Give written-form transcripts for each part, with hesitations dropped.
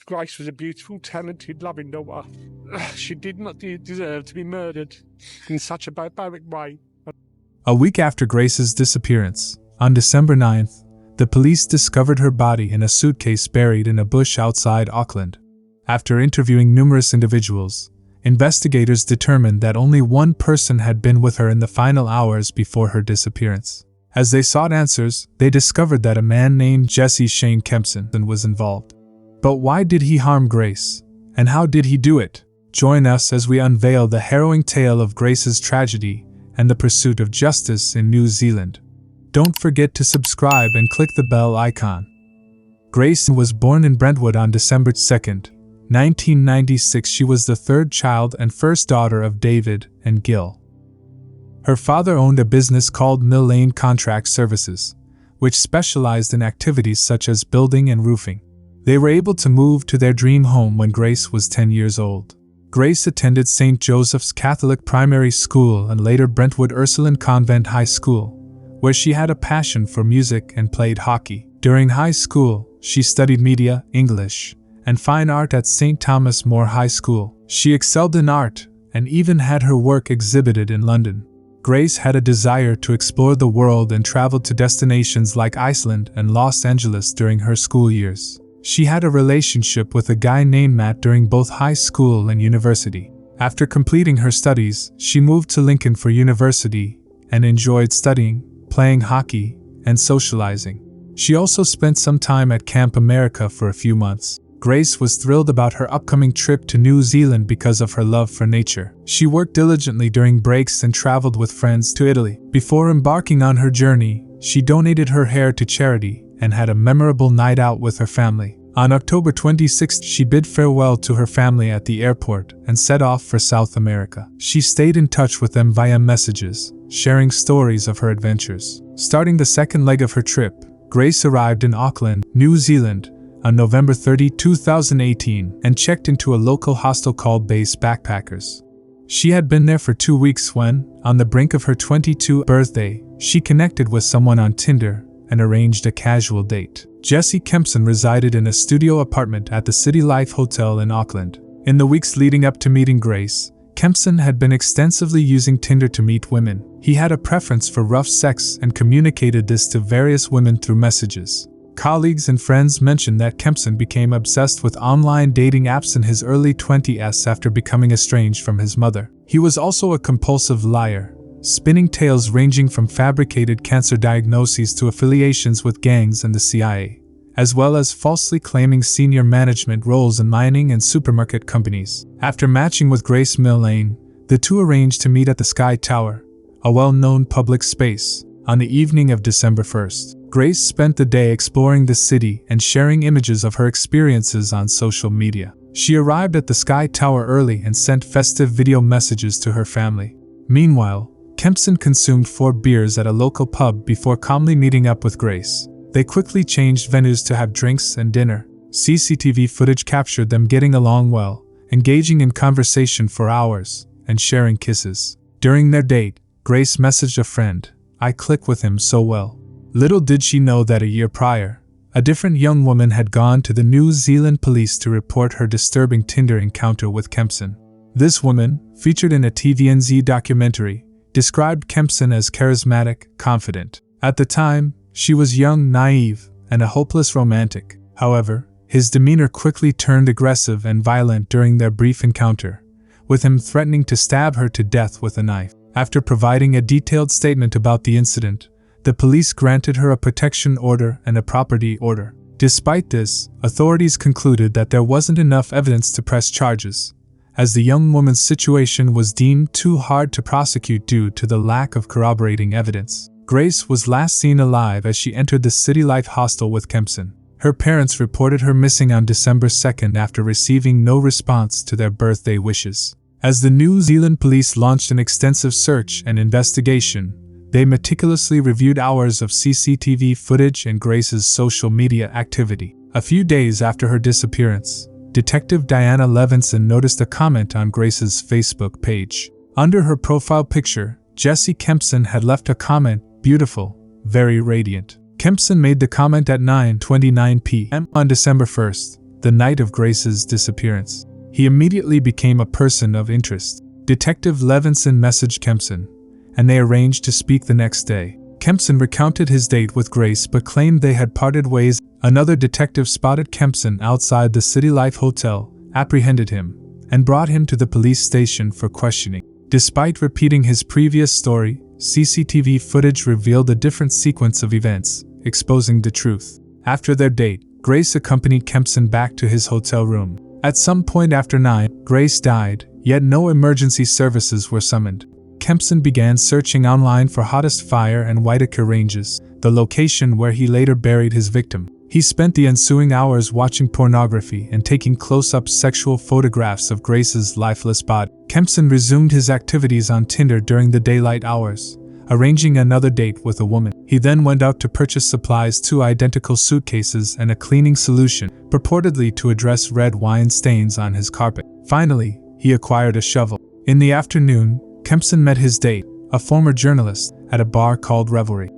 Grace was a beautiful, talented, loving daughter. She did not deserve to be murdered in such a barbaric way. A week after Grace's disappearance, on December 9th, the police discovered her body in a suitcase buried in a bush outside Auckland. After interviewing numerous individuals, investigators determined that only one person had been with her in the final hours before her disappearance. As they sought answers, they discovered that a man named Jesse Shane Kempson was involved. But why did he harm Grace? And how did he do it? Join us as we unveil the harrowing tale of Grace's tragedy and the pursuit of justice in New Zealand. Don't forget to subscribe and click the bell icon. Grace was born in Brentwood on December 2nd, 1996. She was the third child and first daughter of David and Gil. Her father owned a business called Millane Contract Services, which specialized in activities such as building and roofing. They were able to move to their dream home when Grace was 10 years old. Grace attended St. Joseph's Catholic Primary School and later Brentwood Ursuline Convent High School, where she had a passion for music and played hockey. During high school, she studied media, English, and fine art at St. Thomas More High School. She excelled in art and even had her work exhibited in London. Grace had a desire to explore the world and traveled to destinations like Iceland and Los Angeles during her school years. She had a relationship with a guy named Matt during both high school and university. After completing her studies, she moved to Lincoln for university and enjoyed studying, playing hockey, and socializing. She also spent some time at Camp America for a few months. Grace was thrilled about her upcoming trip to New Zealand because of her love for nature. She worked diligently during breaks and traveled with friends to Italy. Before embarking on her journey, she donated her hair to charity and had a memorable night out with her family. On October 26th, she bid farewell to her family at the airport and set off for South America. She stayed in touch with them via messages, sharing stories of her adventures. Starting the second leg of her trip, Grace arrived in Auckland, New Zealand, on November 30, 2018, and checked into a local hostel called Base Backpackers. She had been there for 2 weeks when, on the brink of her 22nd birthday, she connected with someone on Tinder and arranged a casual date. Jesse Kempson resided in a studio apartment at the City Life Hotel in Auckland. In the weeks leading up to meeting Grace, Kempson had been extensively using Tinder to meet women. He had a preference for rough sex and communicated this to various women through messages. Colleagues and friends mentioned that Kempson became obsessed with online dating apps in his early 20s after becoming estranged from his mother. He was also a compulsive liar, spinning tales ranging from fabricated cancer diagnoses to affiliations with gangs and the CIA, as well as falsely claiming senior management roles in mining and supermarket companies. After matching with Grace Millane, the two arranged to meet at the Sky Tower, a well-known public space, on the evening of December 1st. Grace spent the day exploring the city and sharing images of her experiences on social media. She arrived at the Sky Tower early and sent festive video messages to her family. Meanwhile, Kempson consumed 4 beers at a local pub before calmly meeting up with Grace. They quickly changed venues to have drinks and dinner. CCTV footage captured them getting along well, engaging in conversation for hours, and sharing kisses. During their date, Grace messaged a friend, "I click with him so well." Little did she know that a year prior, a different young woman had gone to the New Zealand police to report her disturbing Tinder encounter with Kempson. This woman, featured in a TVNZ documentary, described Kempson as charismatic, confident. At the time, she was young, naive, and a hopeless romantic. However, his demeanor quickly turned aggressive and violent during their brief encounter, with him threatening to stab her to death with a knife. After providing a detailed statement about the incident, the police granted her a protection order and a property order. Despite this, authorities concluded that there wasn't enough evidence to press charges, as the young woman's situation was deemed too hard to prosecute due to the lack of corroborating evidence. Grace was last seen alive as she entered the City Life hostel with Kempson. Her parents reported her missing on December 2nd after receiving no response to their birthday wishes. As the New Zealand police launched an extensive search and investigation, they meticulously reviewed hours of CCTV footage and Grace's social media activity. A few days after her disappearance, Detective Diana Levinson noticed a comment on Grace's Facebook page. Under her profile picture, Jesse Kempson had left a comment, "Beautiful, very radiant." Kempson made the comment at 9:29 p.m. on December 1st. the night of Grace's disappearance. He immediately became a person of interest. Detective Levinson messaged Kempson, and they arranged to speak the next day. Kempson recounted his date with Grace but claimed they had parted ways. Another detective spotted Kempson outside the City Life Hotel, apprehended him, and brought him to the police station for questioning. Despite repeating his previous story, CCTV footage revealed a different sequence of events, exposing the truth. After their date, Grace accompanied Kempson back to his hotel room. At some point after 9, Grace died, yet no emergency services were summoned. Kempson began searching online for hottest fire and Whitaker Ranges, the location where he later buried his victim. He spent the ensuing hours watching pornography and taking close-up sexual photographs of Grace's lifeless body. Kempson resumed his activities on Tinder during the daylight hours, arranging another date with a woman. He then went out to purchase supplies, 2 identical suitcases and a cleaning solution, purportedly to address red wine stains on his carpet. Finally, he acquired a shovel. In the afternoon, Kempson met his date, a former journalist, at a bar called Revelry.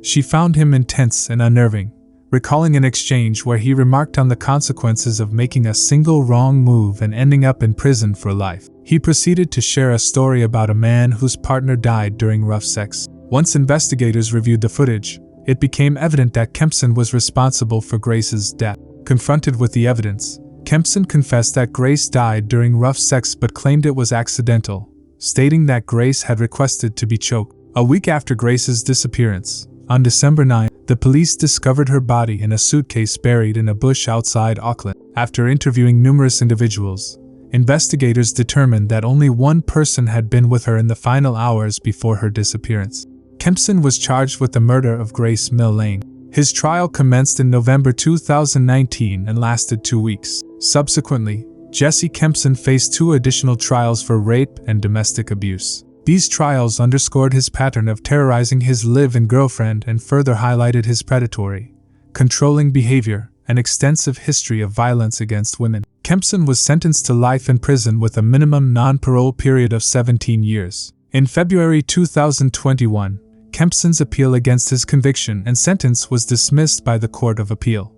She found him intense and unnerving, recalling an exchange where he remarked on the consequences of making a single wrong move and ending up in prison for life. He proceeded to share a story about a man whose partner died during rough sex. Once investigators reviewed the footage, it became evident that Kempson was responsible for Grace's death. Confronted with the evidence, Kempson confessed that Grace died during rough sex but claimed it was accidental, stating that Grace had requested to be choked. A week after Grace's disappearance, on December 9, the police discovered her body in a suitcase buried in a bush outside Auckland. After interviewing numerous individuals, investigators determined that only one person had been with her in the final hours before her disappearance. Kempson was charged with the murder of Grace Millane. His trial commenced in November 2019 and lasted 2 weeks. Subsequently, Jesse Kempson faced 2 additional trials for rape and domestic abuse. These trials underscored his pattern of terrorizing his live-in girlfriend and further highlighted his predatory, controlling behavior and extensive history of violence against women. Kempson was sentenced to life in prison with a minimum non-parole period of 17 years. In February 2021, Kempson's appeal against his conviction and sentence was dismissed by the Court of Appeal.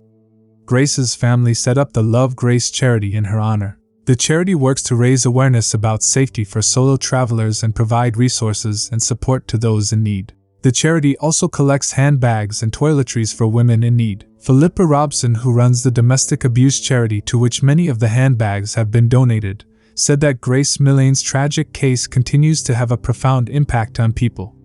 Grace's family set up the Love Grace charity in her honor. The charity works to raise awareness about safety for solo travelers and provide resources and support to those in need. The charity also collects handbags and toiletries for women in need. Philippa Robson, who runs the domestic abuse charity to which many of the handbags have been donated, said that Grace Millane's tragic case continues to have a profound impact on people.